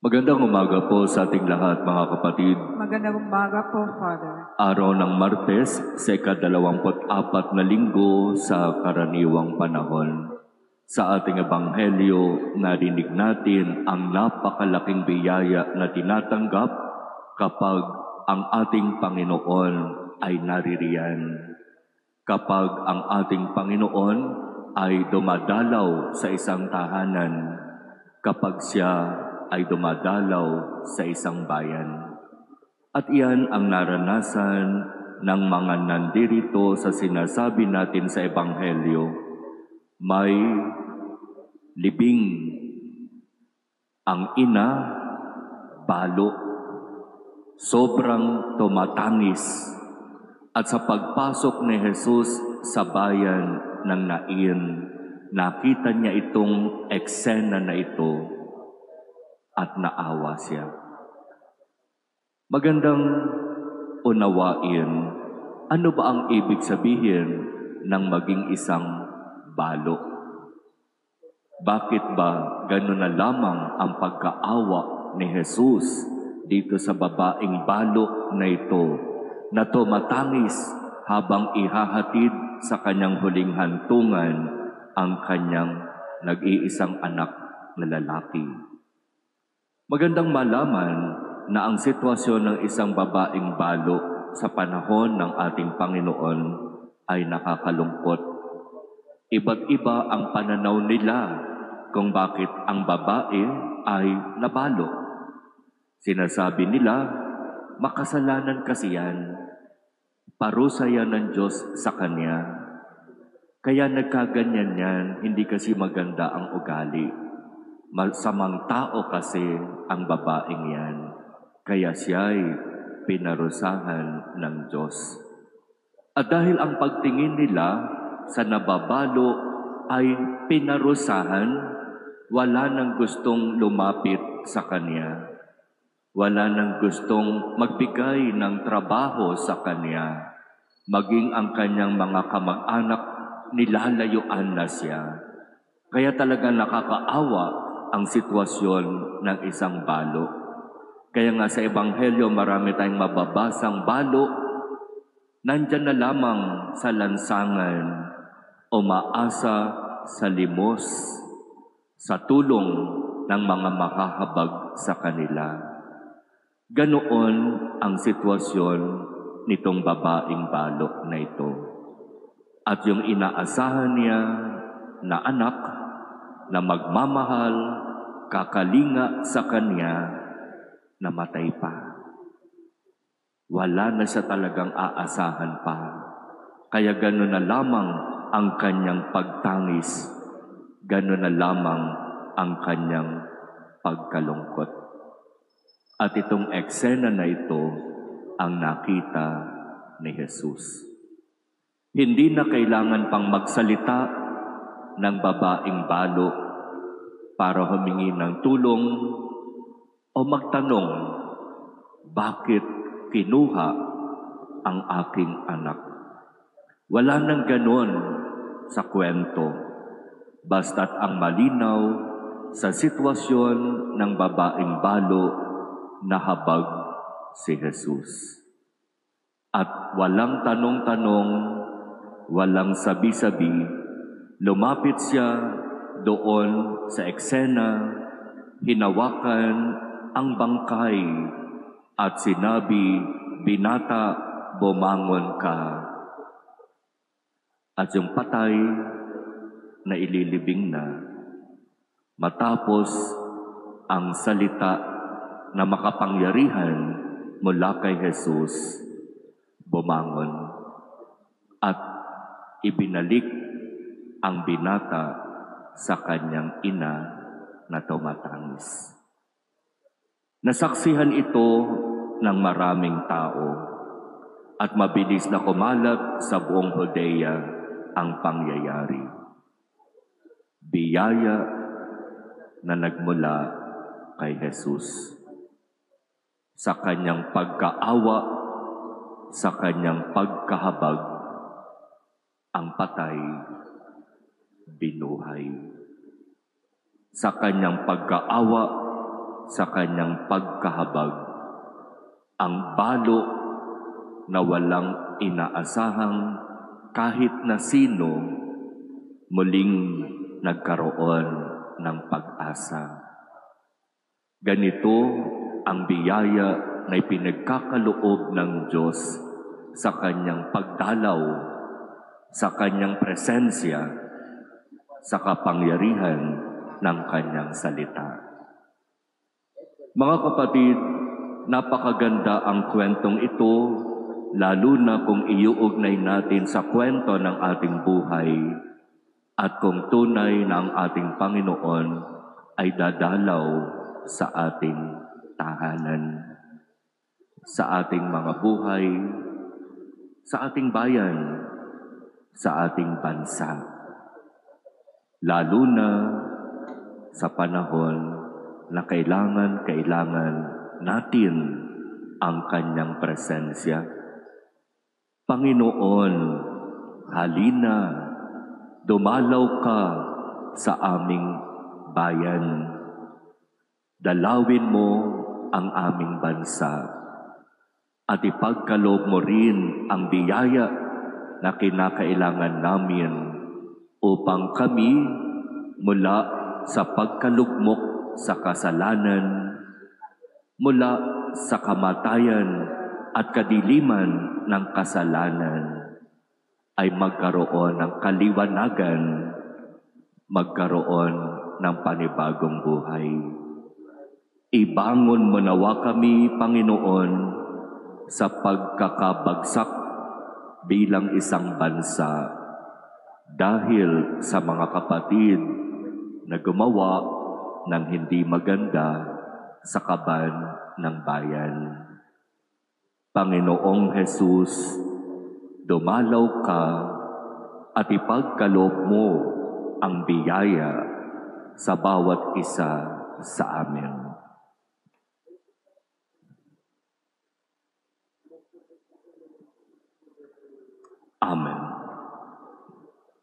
Magandang umaga po sa ating lahat, mga kapatid. Magandang umaga po, Father. Araw ng Martes, sa ika-24 na linggo sa karaniwang panahon. Sa ating ebanghelyo, narinig natin ang napakalaking biyaya na tinatanggap kapag ang ating Panginoon ay naririyan. Kapag ang ating Panginoon ay dumadalaw sa isang tahanan, kapag siya ay dumadalaw sa isang bayan. At iyan ang naranasan ng mga nandirito sa sinasabi natin sa Ebanghelyo. May libing ang ina, balo, sobrang tumatangis. At sa pagpasok ni Jesus sa bayan ng Nain, nakita niya itong eksena na ito at naawa siya. Magandang unawain, ano ba ang ibig sabihin ng maging isang balo? Bakit ba gano'n na lamang ang pagkaawa ni Jesus dito sa babaeng balo na ito, na tumatangis habang ihahatid sa kanyang huling hantungan ang kanyang nag-iisang anak na lalaki? Magandang malaman na ang sitwasyon ng isang babaeng balo sa panahon ng ating Panginoon ay nakakalungkot. Iba't iba ang pananaw nila kung bakit ang babae ay nabalo. Sinasabi nila, makasalanan kasi yan. Parusa yan ng Diyos sa kanya. Kaya nagkaganyan yan, hindi kasi maganda ang ugali. Masamang tao kasi ang babaeng yan, kaya siya'y pinarusahan ng Diyos. At dahil ang pagtingin nila sa nababalo ay pinarusahan, wala nang gustong lumapit sa kanya. Wala nang gustong magbigay ng trabaho sa kanya. Maging ang kanyang mga kamag-anak, nilalayuan na siya. Kaya talaga nakakaawa ang sitwasyon ng isang balo. Kaya nga sa Ebanghelyo, marami tayong mababasang balo, nandyan na lamang sa lansangan, umaasa sa limos, sa tulong ng mga makahabag sa kanila. Ganoon ang sitwasyon nitong babaeng balo na ito. At yung inaasahan niya na anak na magmamahal, kakalinga sa kanya, namatay pa. Wala na siya talagang aasahan pa. Kaya gano'n na lamang ang kanyang pagtangis, gano'n na lamang ang kanyang pagkalungkot. At itong eksena na ito ang nakita ni Jesus. Hindi na kailangan pang magsalita ng babaeng balo para humingi ng tulong o magtanong, bakit kinuha ang aking anak? Wala nang ganon sa kwento, basta't ang malinaw sa sitwasyon ng babaeng balo na habag si Jesus. At walang tanong-tanong, walang sabi-sabi, lumapit siya doon sa eksena, hinawakan ang bangkay at sinabi, "Binata, bumangon ka." At yung patay na ililibing na, matapos ang salita na makapangyarihan mula kay Jesus, bumangon at ibinalik ang binata sa kanyang ina na tumatangis. Nasaksihan ito ng maraming tao at mabilis na kumalat sa buong Judea ang pangyayari. Biyaya na nagmula kay Jesus. Sa kanyang pagkaawa, sa kanyang pagkahabag, ang patay binuhay. Sa kanyang pagkaawa, sa kanyang pagkahabag. Ang balo na walang inaasahang kahit na sino muling nagkaroon ng pag-asa. Ganito ang biyaya na ipinagkakaloob ng Diyos sa kanyang pagdalaw, sa kanyang presensya, sa kapangyarihan ng kanyang salita. Mga kapatid, napakaganda ang kwentong ito, lalo na kung iuugnay natin sa kwento ng ating buhay at kung tunay na ang ating Panginoon ay dadalaw sa ating tahanan, sa ating mga buhay, sa ating bayan, sa ating bansa. Lalo na sa panahon na kailangan natin ang kanyang presensya. Panginoon, halina, dumalaw ka sa aming bayan. Dalawin mo ang aming bansa at ipagkaloob mo rin ang biyaya na kinakailangan namin upang kami mula sa pagkalugmok sa kasalanan, mula sa kamatayan at kadiliman ng kasalanan, ay magkaroon ng kaliwanagan, magkaroon ng panibagong buhay. Ibangon mo nawa kami, Panginoon, sa pagkakabagsak bilang isang bansa dahil sa mga kapatid na gumawa ng hindi maganda sa kaban ng bayan. Panginoong Jesus, dumalaw ka at ipagkaloob mo ang biyaya sa bawat isa sa amin. Amen.